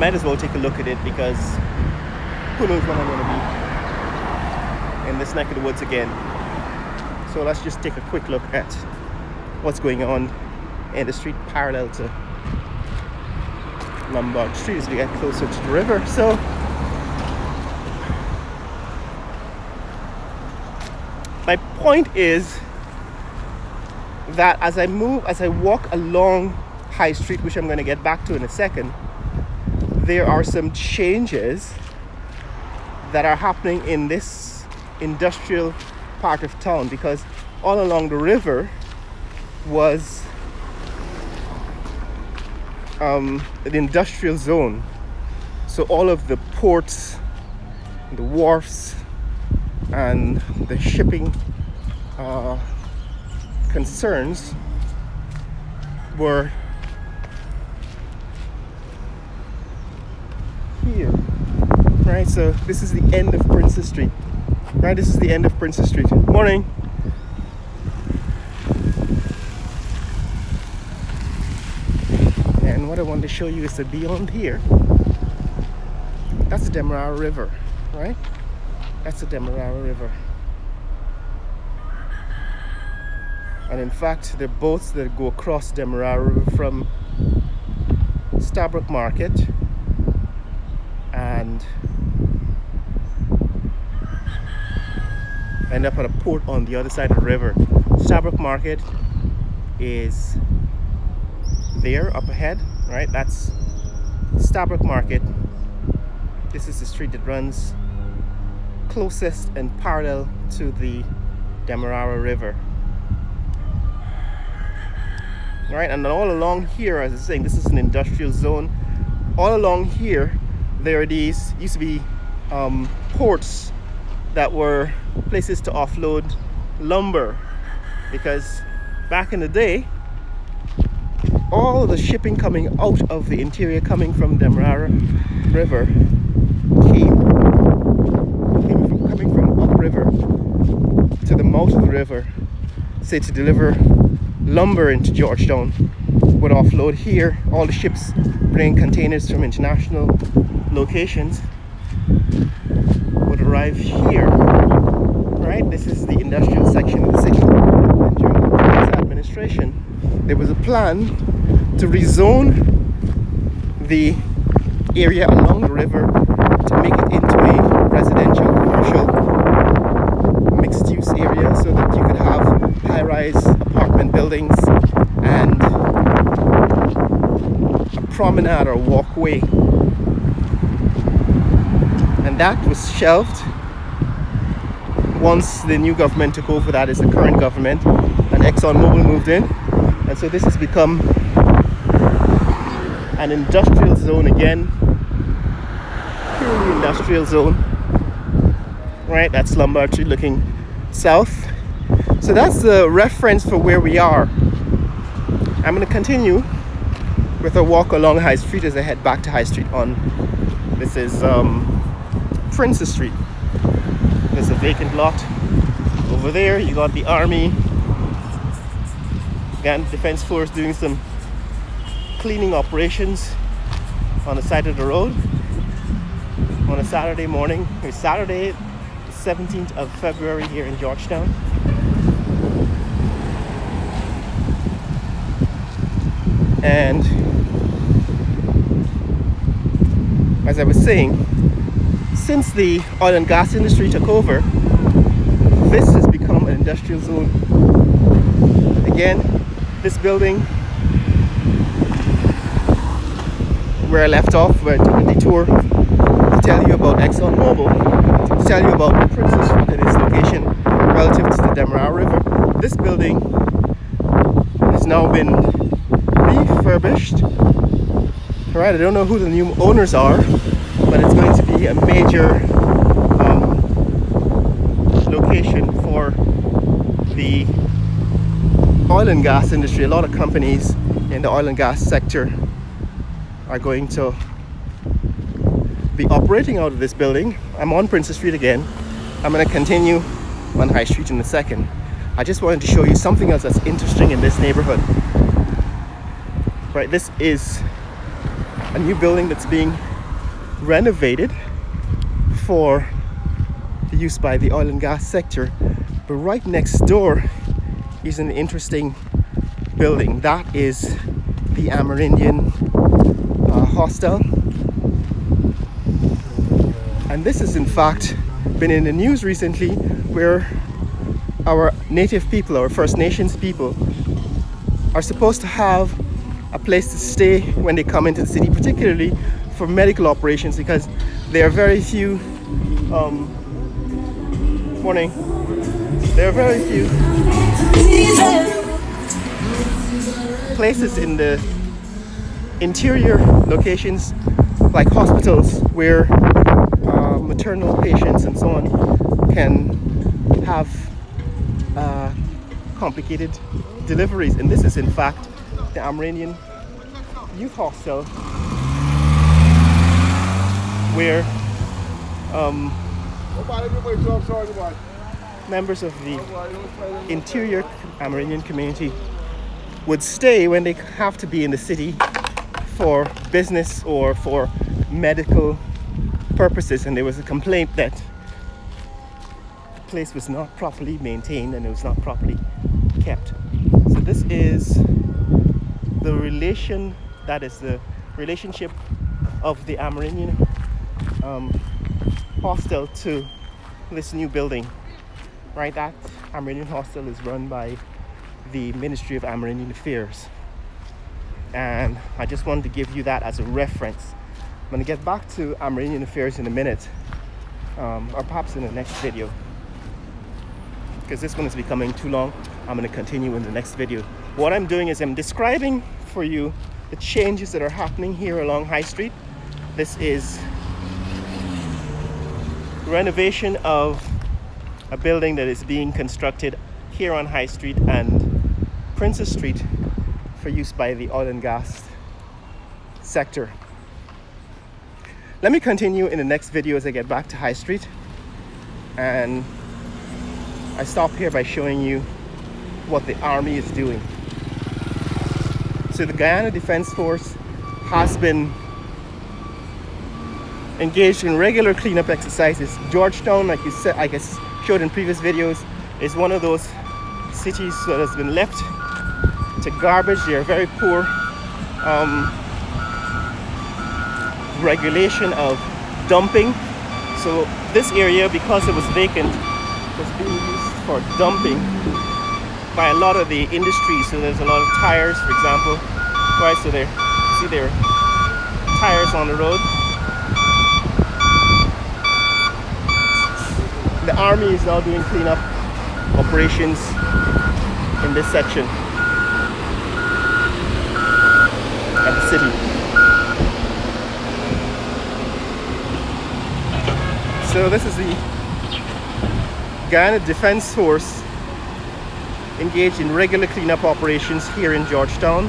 might as well take a look at it, because who knows when I'm going to be in this neck of the woods again. So let's just take a quick look at what's going on in the street parallel to Lombard Street as we get closer to the river. So my point is that as I walk along High Street, which I'm going to get back to in a second, there are some changes that are happening in this industrial part of town, because all along the river was the industrial zone. So all of the ports, the wharfs, and the shipping concerns were here, right? So this is the end of Princess Street, right? This is the end of Princess Street. Morning. And what I want to show you is that beyond here, that's the Demerara River, right? That's the Demerara River. And in fact, there are boats that go across Demerara River from Stabroek Market and end up at a port on the other side of the river. Stabroek Market is there up ahead, right? That's Stabroek Market. This is the street that runs closest and parallel to the Demerara River. Right, and all along here, as I was saying, this is an industrial zone. All along here, there are these used to be ports that were places to offload lumber, because back in the day, all the shipping coming out of the interior, coming from Demerara River, coming from upriver to the mouth of the river, say to deliver lumber into Georgetown, would offload here. All the ships bringing containers from international locations would arrive here, right? This is the industrial section of the city. And during the previous administration, there was a plan to rezone the area along the river to make it into a residential, commercial, mixed-use area, so that you could have high-rise apartment buildings and a promenade or walkway. And that was shelved once the new government took over. That is the current government, and ExxonMobil moved in, and so this has become an industrial zone again, purely industrial zone, right? That's Lombard Street looking south. So that's the reference for where we are. I'm going to continue with a walk along High Street as I head back to High Street on, this is Princess Street. There's a vacant lot over there. You got the Army, again, Defense Force doing some cleaning operations on the side of the road on a Saturday morning. It's Saturday, the 17th of February here in Georgetown. And as I was saying, since the oil and gas industry took over, this has become an industrial zone. Again, this building where I left off, where I took a detour to tell you about ExxonMobil, to tell you about Princess Street and its location relative to the Demerara River. This building has now been refurbished. Alright, I don't know who the new owners are, but it's going to be a major location for the oil and gas industry. A lot of companies in the oil and gas sector are going to be operating out of this building. I'm on Princess Street again. I'm going to continue on High Street in a second. I just wanted to show you something else that's interesting in this neighborhood. Right, this is a new building that's being renovated for the use by the oil and gas sector. But right next door is an interesting building. That is the Amerindian hostel. And this has in fact been in the news recently, where our native people, our First Nations people, are supposed to have a place to stay when they come into the city, particularly for medical operations, because there are very few there are very few places in the interior locations like hospitals where maternal patients and so on can have complicated deliveries. And this is in fact the Amerindian youth hostel, where members of the interior Amerindian community would stay when they have to be in the city for business or for medical purposes. And there was a complaint that the place was not properly maintained and it was not properly kept. So this is the relationship of the Amerindian hostel to this new building. Right, that Amerindian hostel is run by the Ministry of Amerindian Affairs, and I just wanted to give you that as a reference. I'm going to get back to Amerindian Affairs in a minute, or perhaps in the next video, because this one is becoming too long. I'm going to continue in the next video. What I'm doing is I'm describing for you the changes that are happening here along High Street. This is renovation of a building that is being constructed here on High Street and Princess Street for use by the oil and gas sector. Let me continue in the next video as I get back to High Street, and I stop here by showing you what the army is doing. So the Guyana Defense Force has been engaged in regular cleanup exercises. Georgetown, like you said, I guess showed in previous videos, is one of those cities that has been left to garbage. They are very poor regulation of dumping. So this area, because it was vacant, was being used for dumping by a lot of the industry. So there's a lot of tires, for example. Right, so there, see there are tires on the road. The army is now doing cleanup operations in this section of the city. So this is the Guyana Defense Force engaged in regular cleanup operations here in Georgetown.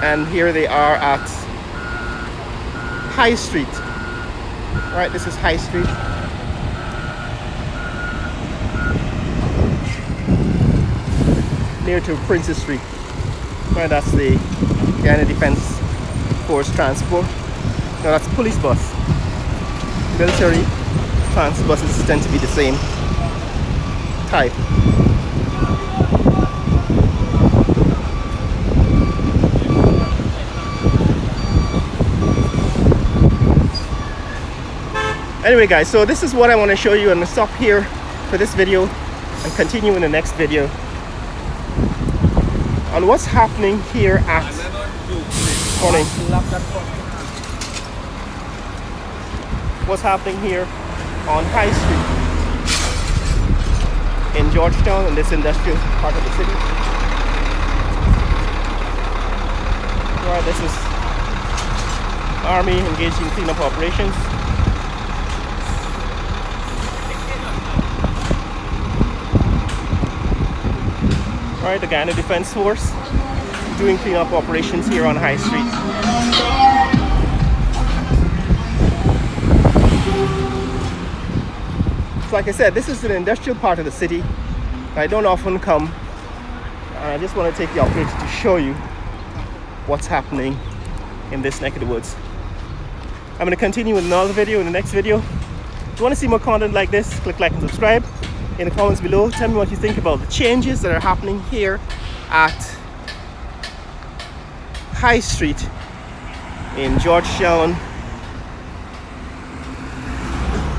And here they are at High Street. Right, this is High Street. Near to Princess Street. Right, that's the Guyana Defense Force transport. Now that's police bus. Military transport buses tend to be the same type. Anyway guys, so this is what I want to show you. I'm going to stop here for this video and continue in the next video on what's happening here at what's happening here on High Street in Georgetown, in this industrial part of the city. Right, this is Army engaged in cleanup operations. Right, the Guyana Defense Force doing cleanup operations here on High Street. So like I said, this is an industrial part of the city. I don't often come, and I just want to take the opportunity to show you what's happening in this neck of the woods. I'm going to continue with another video in the next video. If you want to see more content like this, click like and subscribe. In the comments below, tell me what you think about the changes that are happening here at High Street in Georgetown,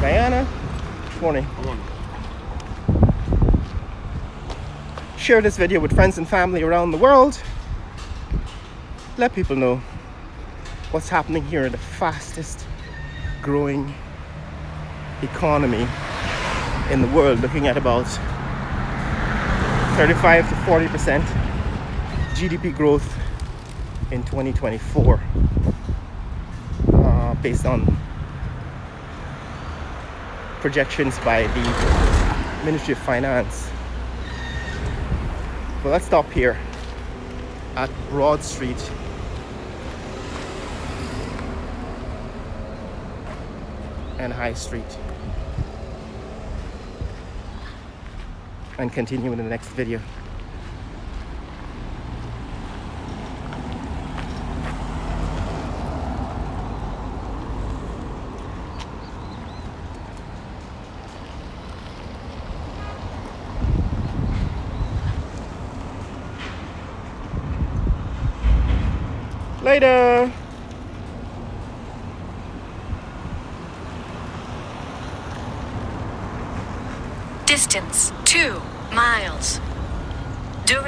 Guyana. Morning. Share this video with friends and family around the world. Let people know what's happening here in the fastest growing economy in the world, looking at about 35 to 40% GDP growth in 2024, based on projections by the Ministry of Finance. Well, let's stop here at Broad Street and High Street and continue in the next video. Later. Distance 2 miles. Duration